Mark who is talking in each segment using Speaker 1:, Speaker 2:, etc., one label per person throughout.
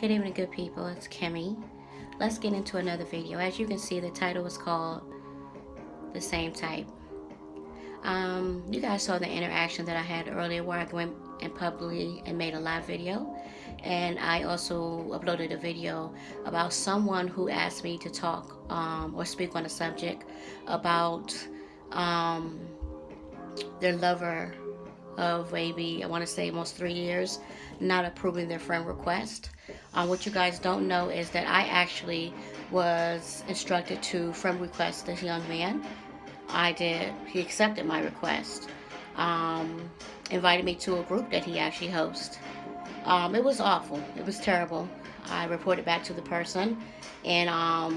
Speaker 1: Good evening, good people. It's Kimmy. Let's get into another video. As you can see, the title is called The Same Type. You guys saw the interaction that I had earlier where I went in publicly and made a live video. And I also uploaded a video about someone who asked me to talk or speak on a subject about their lover of maybe, I want to say almost 3 years, not approving their friend request. What you guys don't know is that I actually was instructed to friend request this young man. I did. He accepted my request. Invited me to a group that he actually hosts. It was awful. It was terrible. I reported back to the person, and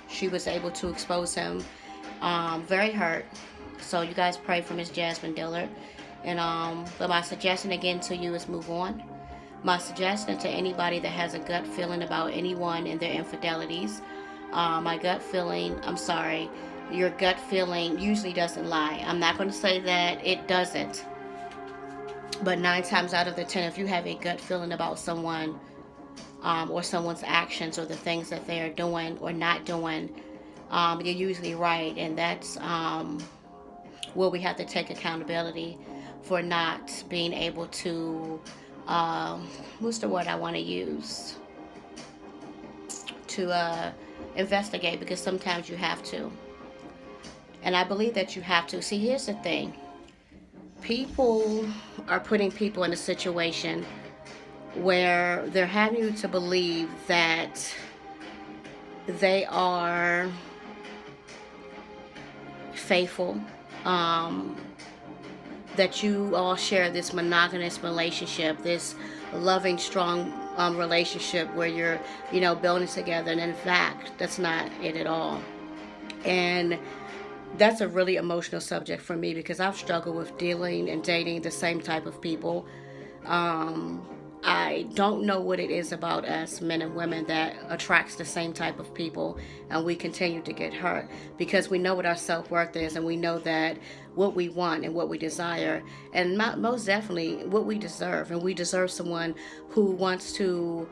Speaker 1: she was able to expose him. Very hurt. So you guys pray for Miss Jasmine Dillard. But my suggestion again to you is move on. My suggestion to anybody that has a gut feeling about anyone and their infidelities, my gut feeling, I'm sorry, your gut feeling usually doesn't lie. I'm not going to say that it doesn't. But 9 times out of the 10, if you have a gut feeling about someone or someone's actions or the things that they are doing or not doing, you're usually right. And that's where we have to take accountability for not being able to, what's the word I want to use? To investigate, because sometimes you have to. And I believe that you have to. See, here's the thing. People are putting people in a situation where they're having you to believe that they are faithful, that you all share this monogamous relationship, this loving, strong relationship where you're, building together. And in fact, that's not it at all. And that's a really emotional subject for me because I've struggled with dealing and dating the same type of people. I don't know what it is about us men and women that attracts the same type of people, and we continue to get hurt because we know what our self-worth is, and we know that what we want and what we desire, and most definitely what we deserve. And we deserve someone who wants to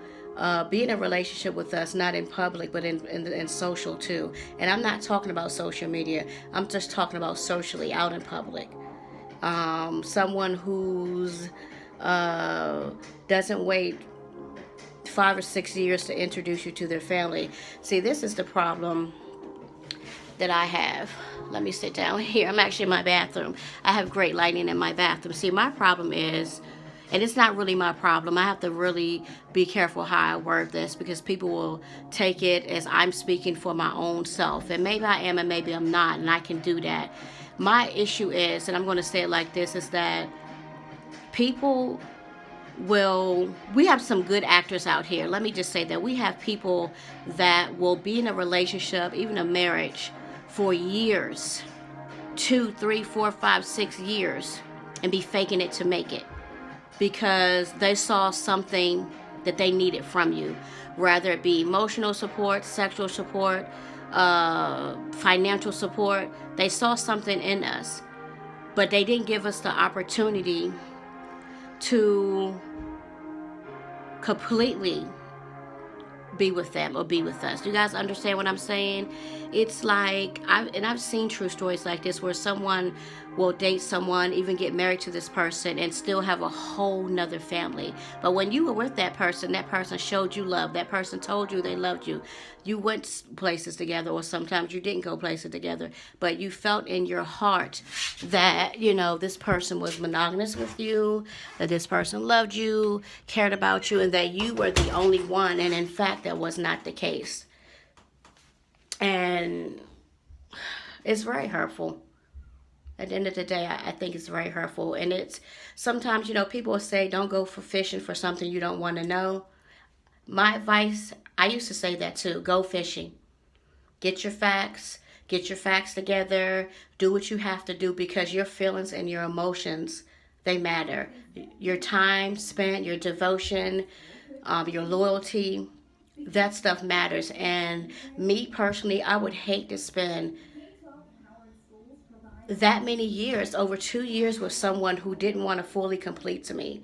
Speaker 1: be in a relationship with us, not in public, but in social too. And I'm not talking about social media. I'm just talking about socially out in public. Someone who's doesn't wait 5 or 6 years to introduce you to their family. See, this is the problem that I have. Let me sit down here. I'm actually in my bathroom. I have great lighting in my bathroom. See, my problem is, and it's not really my problem. I have to really be careful how I word this because people will take it as I'm speaking for my own self. And maybe I am and maybe I'm not, and I can do that. My issue is, and I'm going to say it like this, is that people we have some good actors out here. Let me just say that we have people that will be in a relationship, even a marriage, for years, 2, 3, 4, 5, 6 years, and be faking it to make it because they saw something that they needed from you, whether it be emotional support, sexual support, financial support. They saw something in us, but they didn't give us the opportunity to completely be with them or be with us. You guys understand what I'm saying? It's like, I've seen true stories like this where someone will date someone, even get married to this person, and still have a whole nother family. But when you were with that person showed you love. That person told you they loved you. You went places together, or sometimes you didn't go places together, but you felt in your heart that, this person was monogamous with you, that this person loved you, cared about you, and that you were the only one. And in fact, that was not the case. And it's very hurtful. At the end of the day, I think it's very hurtful. And it's sometimes, people will say, don't go for fishing for something you don't want to know. My advice, I used to say that too. Go fishing. Get your facts together. Do what you have to do because your feelings and your emotions, they matter. Your time spent, your devotion, your loyalty, that stuff matters. And me personally, I would hate to spend that many years, over 2 years, with someone who didn't want to fully complete to me.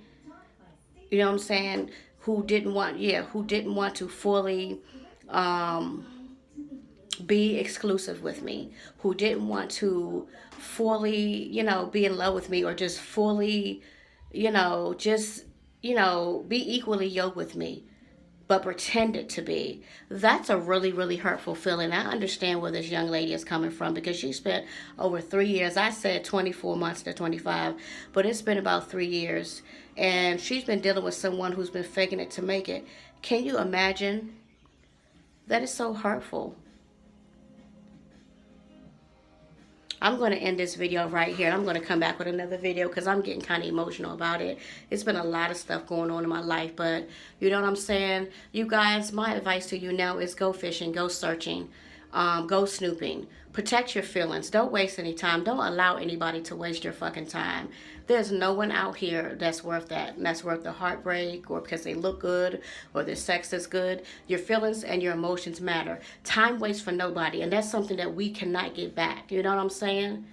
Speaker 1: You know what I'm saying? who didn't want to fully um, be exclusive with me, who didn't want to fully, be in love with me, or just fully, just, be equally yoked with me, but pretended to be. That's a really, really hurtful feeling. I understand where this young lady is coming from, because she spent over 3 years. I said 24 months to 25, but it's been about 3 years. And she's been dealing with someone who's been faking it to make it. Can you imagine? That is so hurtful. I'm going to end this video right here. I'm going to come back with another video because I'm getting kind of emotional about it. It's been a lot of stuff going on in my life, but you know what I'm saying? You guys, my advice to you now is go fishing, go searching, go snooping. Protect your feelings. Don't waste any time. Don't allow anybody to waste your fucking time. There's no one out here that's worth that. And that's worth the heartbreak, or because they look good, or their sex is good. Your feelings and your emotions matter. Time waits for nobody. And that's something that we cannot get back. You know what I'm saying?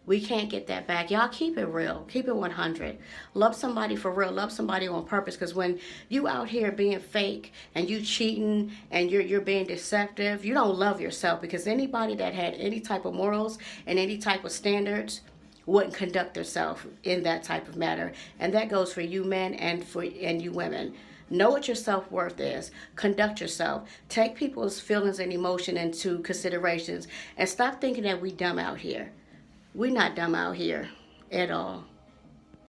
Speaker 1: We can't get that back. Y'all keep it real. Keep it 100. Love somebody for real. Love somebody on purpose. Because when you out here being fake and you cheating and you're being deceptive, you don't love yourself. Because anybody that had any type of morals and any type of standards wouldn't conduct themselves in that type of matter. And that goes for you men and you women. Know what your self-worth is. Conduct yourself. Take people's feelings and emotion into considerations. And stop thinking that we dumb out here. We're not dumb out here at all.